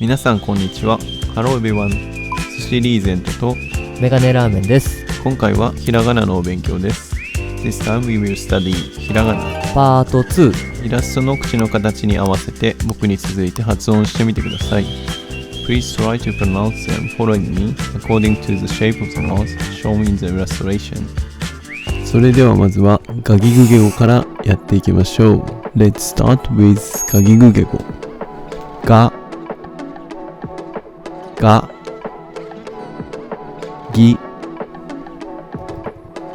皆さんこんにちは。Hello everyone。寿司リーゼントとメガネラーメンです。今回はひらがなのお勉強です。This time we will study ひらがなパート2。イラストの口の形に合わせて僕に続いて発音してみてください。Please try to pronounce them following me according to the shape of the mouth shown in the illustration。 それではまずはガギグゲ語からやっていきましょう。 Let's start with ガギグゲ語。ガガギ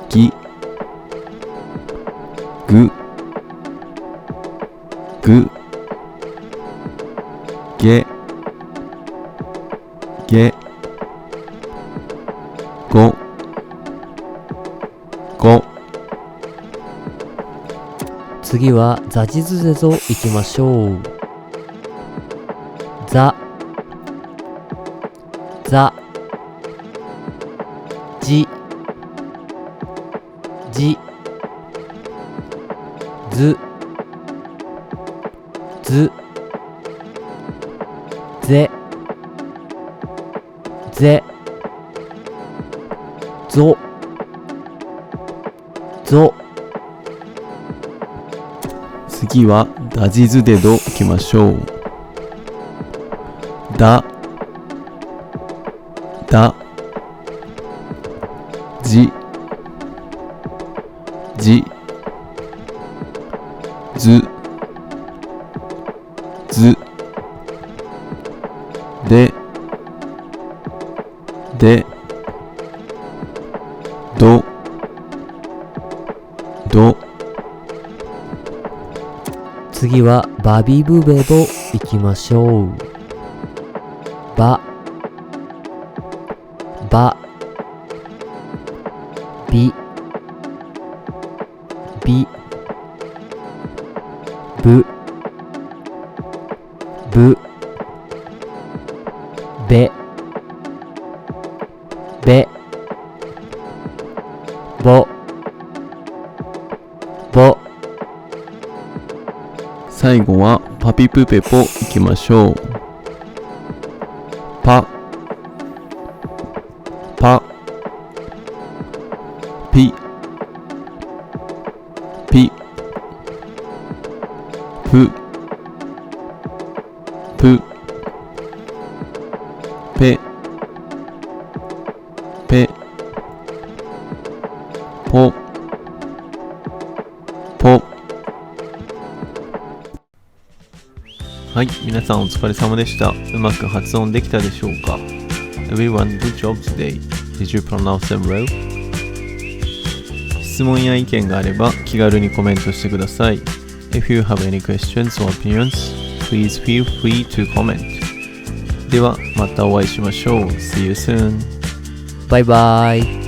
ギググゲゲゴゴ。次はザジズゼゾいきましょう。ザザジジズズゼゼゾゾ。次はダジズデドいきましょう。ダダジジズズデデドド。次はバビブベボいきましょう。ババビビブブベベボボ。最後はパピプペポいきましょう。パパピピププペペポポ。はい、皆さんお疲れ様でした。うまく発音できたでしょうか？ Everyone, good job today. Did you pronounce them well? 質問や意見があれば気軽にコメントしてください。If you have any questions or opinions, please feel free to comment. ではまたお会いしましょう。See you soon. バイバイ。